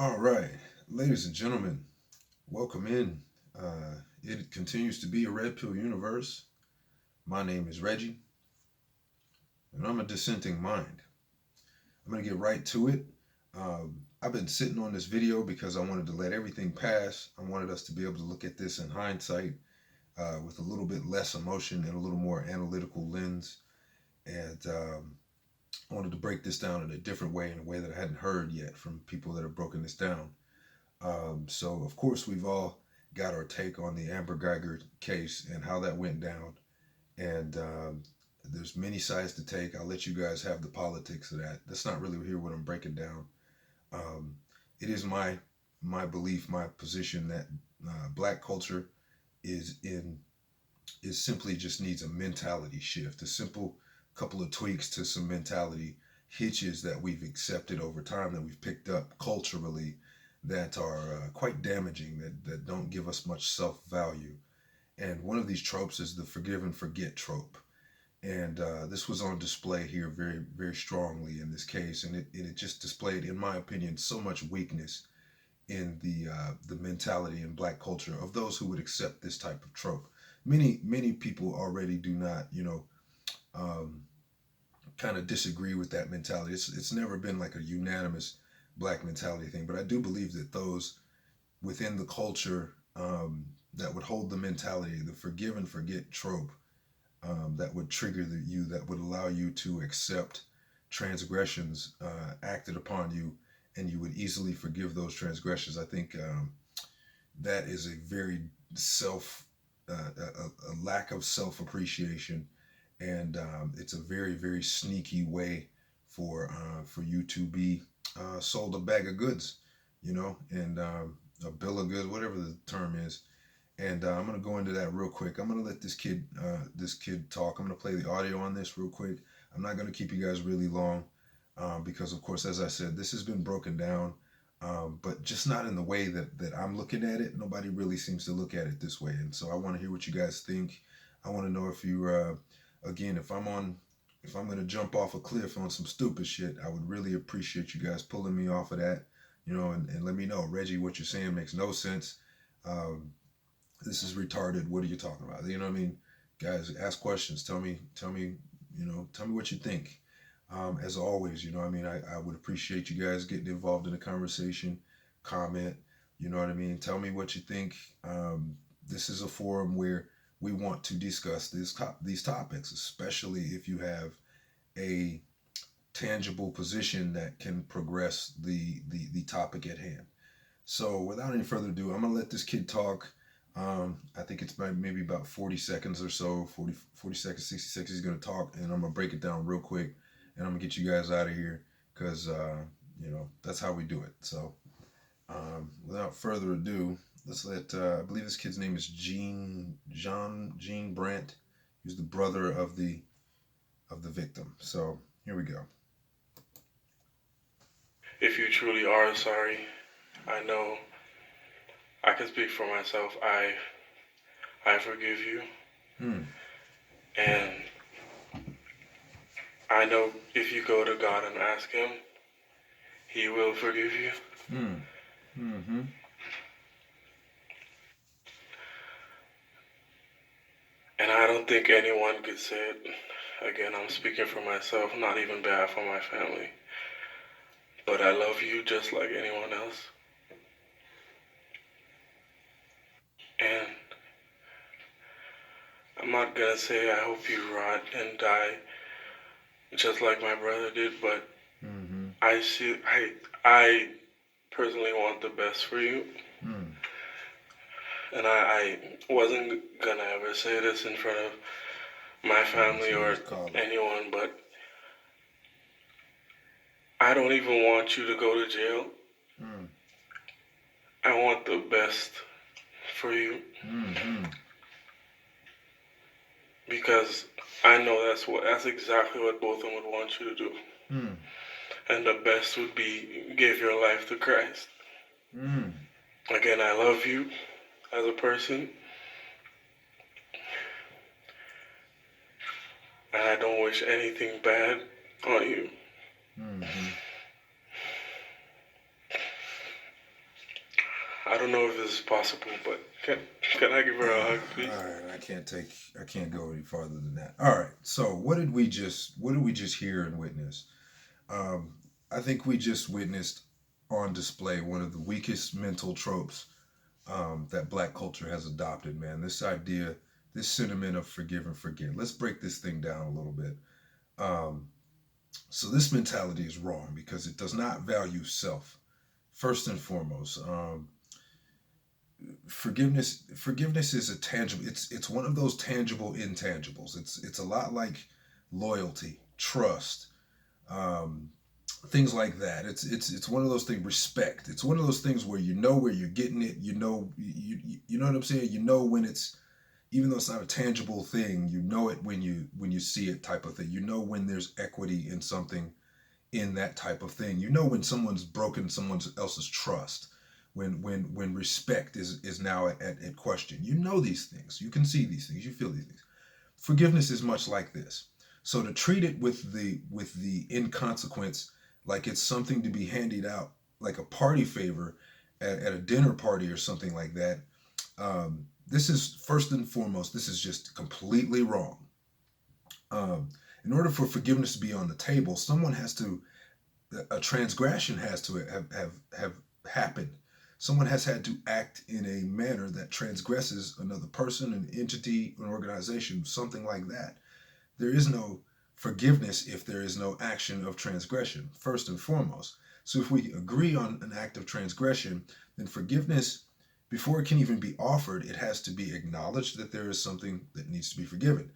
All right, ladies and gentlemen, welcome in. It continues to be a Red Pill universe. My name is Reggie, and I'm a dissenting mind. I'm going to get right to it. I've been sitting on this video because I wanted to let everything pass. I wanted us to be able to look at this in hindsight with a little bit less emotion and a little more analytical lens. And I wanted to break this down in a different way, in a way that I hadn't heard yet from people that have broken this down. So, of course, we've all got our take on the Amber Geiger case and how that went down. And there's many sides to take. I'll let you guys have the politics of that. That's not really here what I'm breaking down. Um, it is my belief, my position that black culture is in is simply just needs a mentality shift, a simple couple of tweaks to some mentality hitches that we've accepted over time, that we've picked up culturally, that are quite damaging, that don't give us much self value. And one of these tropes is the forgive and forget trope. And this was on display here very, very strongly in this case. And it just displayed, in my opinion, so much weakness in the mentality in black culture of those who would accept this type of trope. Many people already do not, um, kind of disagree with that mentality. It's never been like a unanimous black mentality thing, but I do believe that those within the culture that would hold the mentality, the forgive and forget trope, that would trigger you, that would allow you to accept transgressions acted upon you, and you would easily forgive those transgressions. I think that is a very a lack of self appreciation, and it's a very very sneaky way for you to be sold a bag of goods, and a bill of goods, whatever the term is. And I'm gonna go into that real quick. I'm gonna let this kid talk. I'm gonna play the audio on this real quick. I'm not gonna keep you guys really long, because of course, as I said, this has been broken down, but just not in the way that I'm looking at it. Nobody really seems to look at it this way, and so I want to hear what you guys think. I want to know if you, again, if I'm gonna jump off a cliff on some stupid shit, I would really appreciate you guys pulling me off of that, and let me know, Reggie, what you're saying makes no sense. Um, this is retarded. What are you talking about? You know what I mean? Guys, ask questions. Tell me what you think. As always, I would appreciate you guys getting involved in the conversation, comment, you know what I mean? Tell me what you think. This is a forum where we want to discuss these topics, especially if you have a tangible position that can progress the topic at hand. So without any further ado, I'm gonna let this kid talk. I think it's maybe about 40 seconds or so, 40 seconds, 60 seconds. He's gonna talk, and I'm gonna break it down real quick, and I'm gonna get you guys out of here because that's how we do it. So without further ado, let's let I believe this kid's name is Gene Brandt. He's the brother of the victim. So here we go. If you truly are sorry, I know I can speak for myself. I forgive you, Hmm. and I know if you go to God and ask Him, He will forgive you. Hmm. Mm-hmm. And I don't think anyone could say it. Again, I'm speaking for myself, not even bad for my family. But I love you just like anyone else. And I'm not gonna say I hope you rot and die just like my brother did, but Mm-hmm. I personally want the best for you. Hmm. And I wasn't gonna ever say this in front of my That's family what or he's called. anyone, but I don't even want you to go to jail. Hmm. I want the best for you Mm-hmm. because I know that's exactly what both of them would want you to do. Hmm. And the best would be give your life to Christ. Hmm. Again, I love you as a person, and I don't wish anything bad on you. Mm-hmm. this is possible, but can I give her a hug, please? All right, I can't go any farther than that. All right, so what did we just hear and witness? Um, I think we just witnessed on display one of the weakest mental tropes that Black culture has adopted. Man, this idea, this sentiment of forgive and forget. Let's break this thing down a little bit. Um, so this mentality is wrong because it does not value self first and foremost. Forgiveness is a tangible. It's one of those tangible intangibles. It's a lot like loyalty, trust, um, things like that. It's one of those things. Respect. It's one of those things where you know where you're getting it. You know what I'm saying. You know when it's, even though it's not a tangible thing, you know it when you see it, type of thing. You know when there's equity in something, in that type of thing. You know when someone's broken someone else's trust, when respect is now at question. You know these things. You can see these things. You feel these things. Forgiveness is much like this. So to treat it with the inconsequence, like it's something to be handed out like a party favor at a dinner party or something like that. This is first and foremost. This is just completely wrong. Um, in order for forgiveness to be on the table, someone has to, a transgression has to have happened. Someone has had to act in a manner that transgresses another person, an entity, an organization, something like that. There is no forgiveness if there is no action of transgression, first and foremost. So if we agree on an act of transgression, then forgiveness, before it can even be offered, it has to be acknowledged that there is something that needs to be forgiven.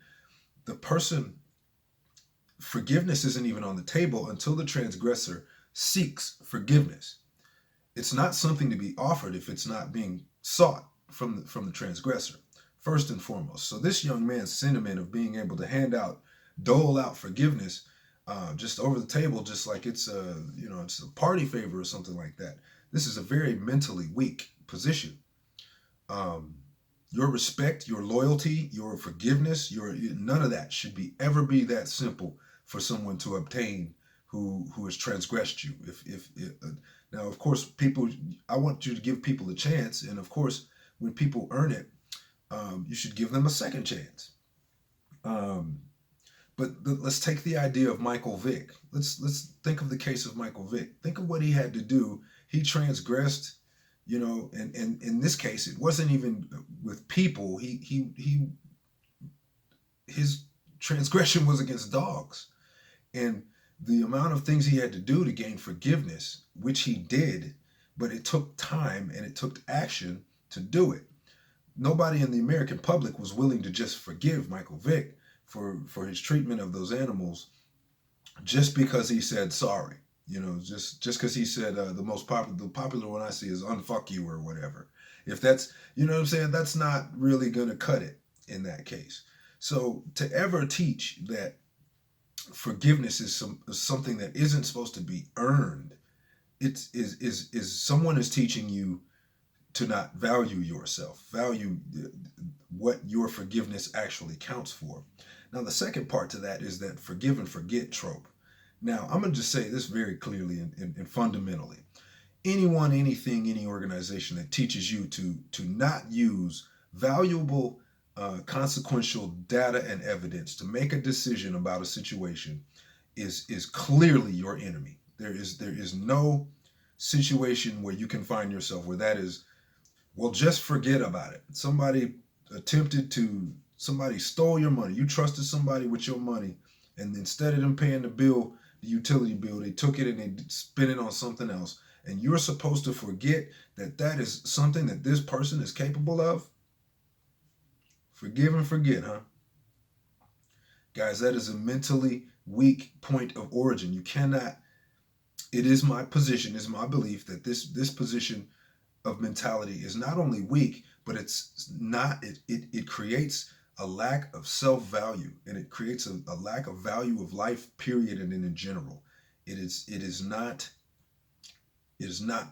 The person, forgiveness isn't even on the table until the transgressor seeks forgiveness. It's not something to be offered if it's not being sought from the transgressor, first and foremost. So this young man's sentiment of being able to dole out forgiveness, just over the table, just like it's a party favor or something like that. This is a very mentally weak position. Um, your respect, your loyalty, your forgiveness, your none of that should be ever be that simple for someone to obtain who has transgressed you. If now, of course, people, I want you to give people a chance, and of course, when people earn it, you should give them a second chance. Um, but let's take the idea of Michael Vick. Let's think of the case of Michael Vick. Think of what he had to do. He transgressed, and in this case, it wasn't even with people. His transgression was against dogs, and the amount of things he had to do to gain forgiveness, which he did, but it took time and it took action to do it. Nobody in the American public was willing to just forgive Michael Vick for his treatment of those animals just because he said sorry. Just because he said the popular one I see is unfuck you or whatever. If that's, what I'm saying, that's not really gonna cut it in that case. So to ever teach that forgiveness is something that isn't supposed to be earned, is someone is teaching you to not value yourself, value what your forgiveness actually counts for. Now, the second part to that is that forgive and forget trope. Now, I'm going to just say this very clearly and fundamentally. Anyone, anything, any organization that teaches you to not use valuable, consequential data and evidence to make a decision about a situation is clearly your enemy. There is no situation where you can find yourself where that is, well, just forget about it. Somebody stole your money. You trusted somebody with your money, and instead of them paying the utility bill, they took it and they spent it on something else. And you're supposed to forget that is something that this person is capable of? Forgive and forget, huh? Guys, that is a mentally weak point of origin. You cannot, it is my position, is my belief that this position of mentality is not only weak, but it creates a lack of self-value, and it creates a lack of value of life, period, and in general. It is not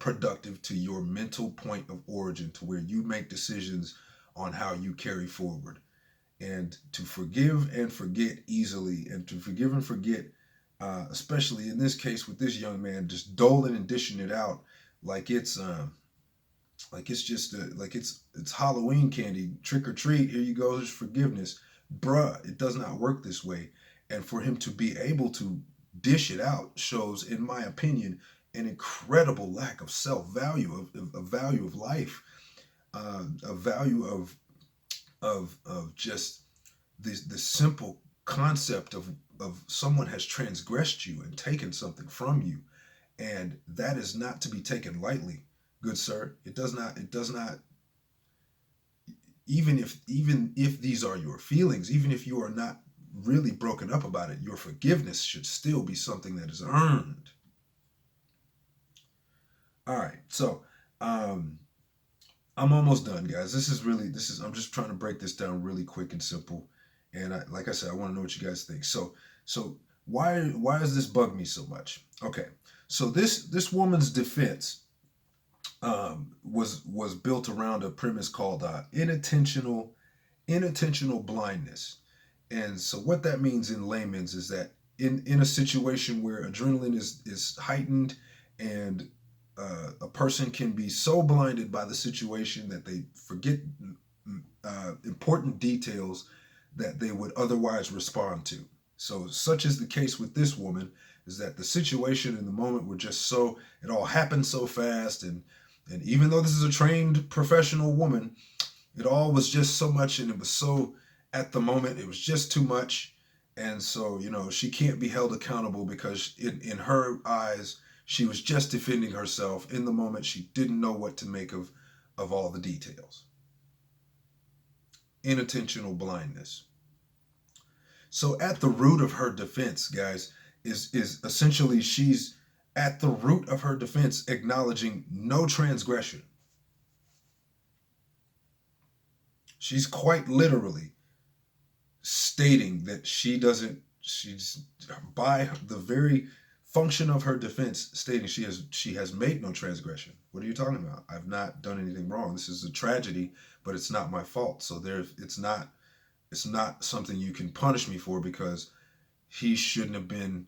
productive to your mental point of origin, to where you make decisions on how you carry forward. And to forgive and forget easily, and to forgive and forget, especially in this case with this young man, just doling and dishing it out like it's Like it's just like it's Halloween candy, trick or treat. Here you go, there's forgiveness, bruh. It does not work this way. And for him to be able to dish it out shows, in my opinion, an incredible lack of self value, of value of life, a value of just the simple concept of someone has transgressed you and taken something from you, and that is not to be taken lightly, good sir. It does not. Even if these are your feelings, even if you are not really broken up about it, your forgiveness should still be something that is earned. All right, so um, I'm almost done, guys. This is I'm just trying to break this down really quick and simple. And like I said, I want to know what you guys think. So why does this bug me so much? Okay, so this woman's defense was built around a premise called inattentional blindness. And so what that means in layman's is that in a situation where adrenaline is heightened, and a person can be so blinded by the situation that they forget important details that they would otherwise respond to. So such is the case with this woman, is that the situation in the moment were just so, it all happened so fast, and even though this is a trained professional woman, it all was just so much, and it was so, at the moment it was just too much. And so, she can't be held accountable because in her eyes, she was just defending herself. In the moment, she didn't know what to make of all the details. Inattentional blindness. So at the root of her defense, guys, is essentially, she's at the root of her defense acknowledging no transgression. She's quite literally stating that she's, by the very function of her defense, stating she has made no transgression. What are you talking about? I've not done anything wrong. This is a tragedy, but it's not my fault. So it's not something you can punish me for, because he shouldn't have been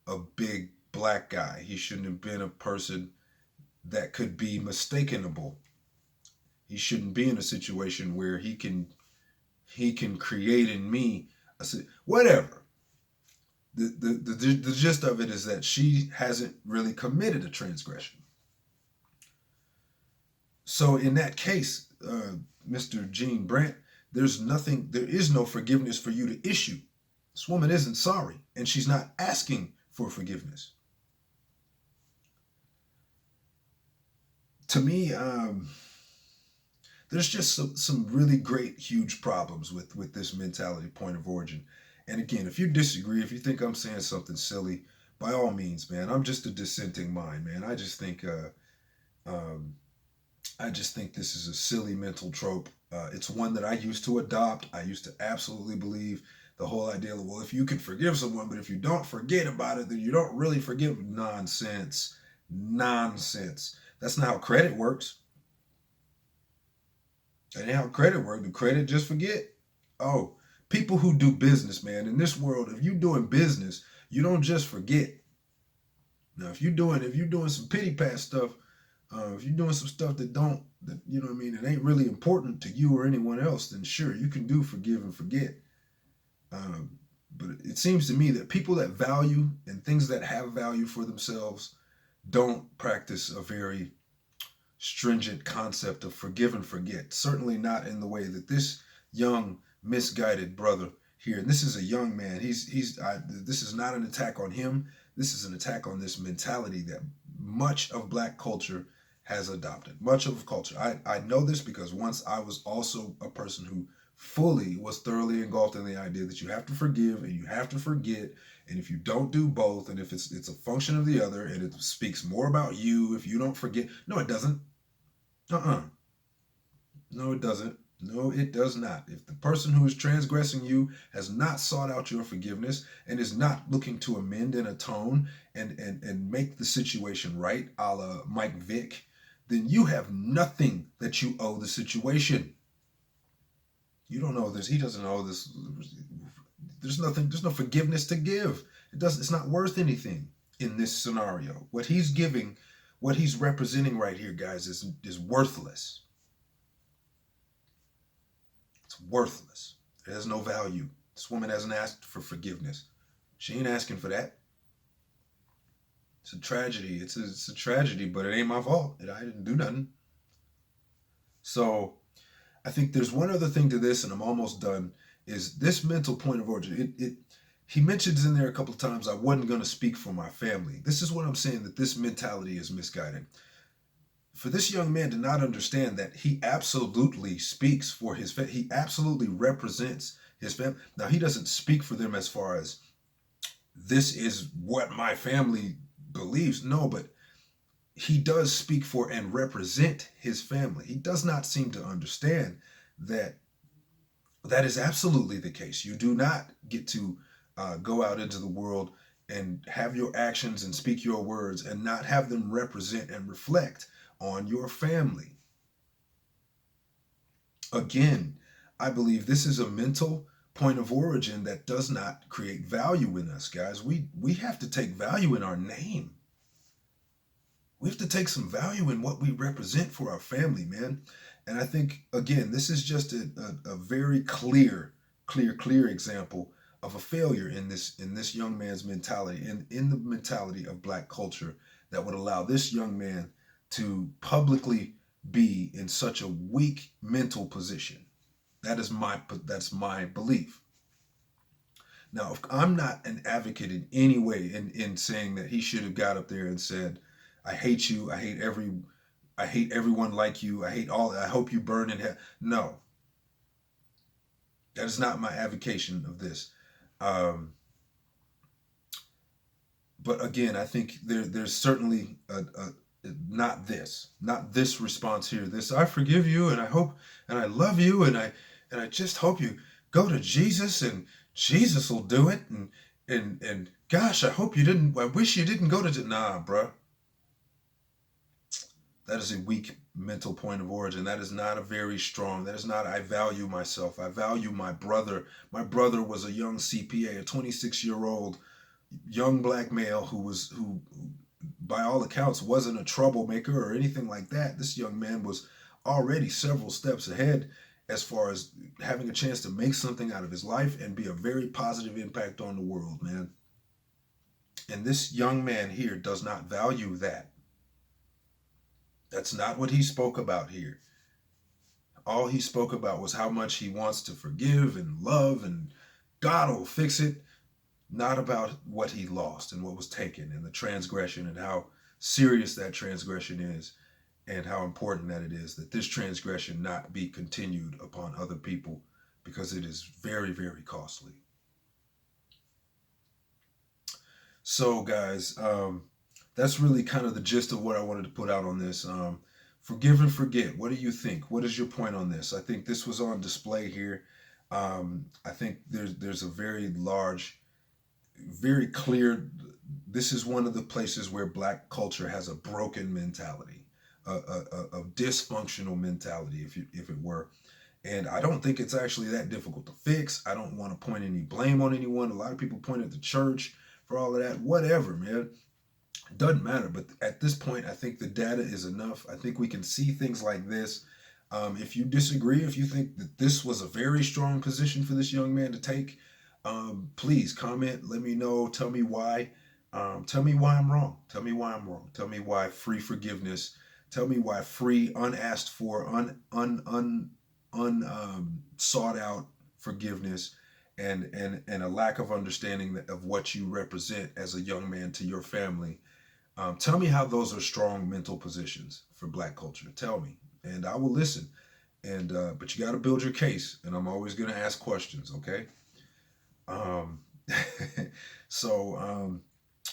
a big black guy. He shouldn't have been a person that could be mistakenable. He shouldn't be in a situation where he can create in me whatever. The gist of it is that she hasn't really committed a transgression. So in that case, Mr. Gene Brandt, there is no forgiveness for you to issue. This woman isn't sorry, and she's not asking for forgiveness. To me, there's just some really great, huge problems with this mentality point of origin. And again, if you disagree, if you think I'm saying something silly, by all means, man, I'm just a dissenting mind, man. Um, I just think this is a silly mental trope. It's one that I used to adopt. I used to absolutely believe the whole idea of, well, if you can forgive someone, but if you don't forget about it, then you don't really forgive. Nonsense. Nonsense. That's not how credit works. That ain't how credit works. Do credit just forget? Oh, people who do business, man, in this world, if you're doing business, you don't just forget. Now, if you're doing some pity pat stuff, if you're doing some stuff that you know what I mean, it ain't really important to you or anyone else, then sure, you can do forgive and forget. Um, but it seems to me that people that value and things that have value for themselves don't practice a very stringent concept of forgive and forget. Certainly not in the way that this young misguided brother here, and this is a young man. This is not an attack on him. This is an attack on this mentality that much of black culture has adopted. Much of culture. I know this because once I was also a person who fully was thoroughly engulfed in the idea that you have to forgive and you have to forget, and if you don't do both, and if it's a function of the other, and it speaks more about you if you don't forget. No, it doesn't. No, it doesn't. No, it does not. If the person who is transgressing you has not sought out your forgiveness and is not looking to amend and atone and make the situation right, a la Mike Vick, then you have nothing that you owe the situation. You don't owe this. He doesn't owe this. There's nothing. There's no forgiveness to give. It's not worth anything in this scenario. What what he's representing right here, guys, is worthless. It's worthless. It has no value. This woman hasn't asked for forgiveness. She ain't asking for that. It's a tragedy. It's a tragedy, but it ain't my fault. I didn't do nothing. So I think there's one other thing to this, and I'm almost done, is this mental point of origin. He mentions in there a couple of times, I wasn't going to speak for my family. This is what I'm saying, that this mentality is misguided. For this young man to not understand that he absolutely speaks for his family, he absolutely represents his family. Now, he doesn't speak for them as far as this is what my family believes. No, but he does speak for and represent his family. He does not seem to understand that that is absolutely the case. You do not get to go out into the world and have your actions and speak your words and not have them represent and reflect on your family. Again, I believe this is a mental point of origin that does not create value in us, guys. We have to take value in our name. We have to take some value in what we represent for our family, man. And I think, again, this is just a very clear example of a failure in this young man's mentality, in the mentality of black culture, that would allow this young man to publicly be in such a weak mental position. That's my belief. Now, if I'm not an advocate in any way in saying that he should have got up there and said, I hate you, I hate everyone like you, I hope you burn in hell. No. That is not my advocation of this. But again, I think there's certainly not this response here. This, I forgive you and I hope and I love you and I just hope you go to Jesus and Jesus will do it, and gosh, I wish you didn't go to, nah, bruh. That is a weak mental point of origin. That is not that is not, I value myself. I value my brother. My brother was a young CPA, a 26-year-old young black male who by all accounts wasn't a troublemaker or anything like that. This young man was already several steps ahead as far as having a chance to make something out of his life and be a very positive impact on the world, man. And this young man here does not value that. That's not what he spoke about here. All he spoke about was how much he wants to forgive and love and God will fix it. Not about what he lost and what was taken and the transgression and how serious that transgression is and how important that it is that this transgression not be continued upon other people, because it is very, very costly. So, guys, that's really kind of the gist of what I wanted to put out on this. Forgive and forget. What do you think? What is your point on this? I think this was on display here. I think there's a very large, very clear. This is one of the places where black culture has a broken mentality, a dysfunctional mentality, if it were. And I don't think it's actually that difficult to fix. I don't want to point any blame on anyone. A lot of people point at the church for all of that. Whatever, man. It doesn't matter. But at this point, I think the data is enough. I think we can see things like this. If you disagree, if you think that this was a very strong position for this young man to take, please comment. Let me know. Tell me why. Tell me why I'm wrong. Tell me why I'm wrong. Tell me why free forgiveness. Tell me why free, unasked for, sought out forgiveness and a lack of understanding of what you represent as a young man to your family. Tell me how those are strong mental positions for black culture. Tell me, and I will listen. And but you got to build your case, and I'm always going to ask questions. Okay. Um, so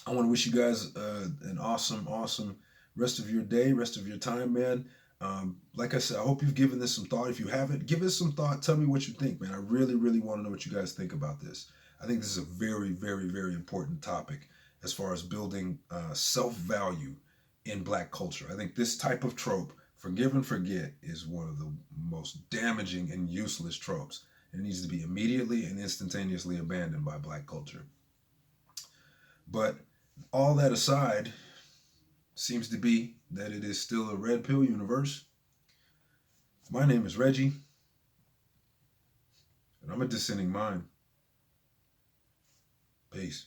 I want to wish you guys an awesome rest of your day, rest of your time, man. Like I said, I hope you've given this some thought. If you haven't, give us some thought. Tell me what you think, man. I really want to know what you guys think about this. I think this is a very important topic as far as building self-value in black culture. I think this type of trope, forgive and forget, is one of the most damaging and useless tropes. It needs to be immediately and instantaneously abandoned by black culture. But all that aside, seems to be that it is still a red pill universe. My name is Reggie, and I'm a dissenting mind. Peace.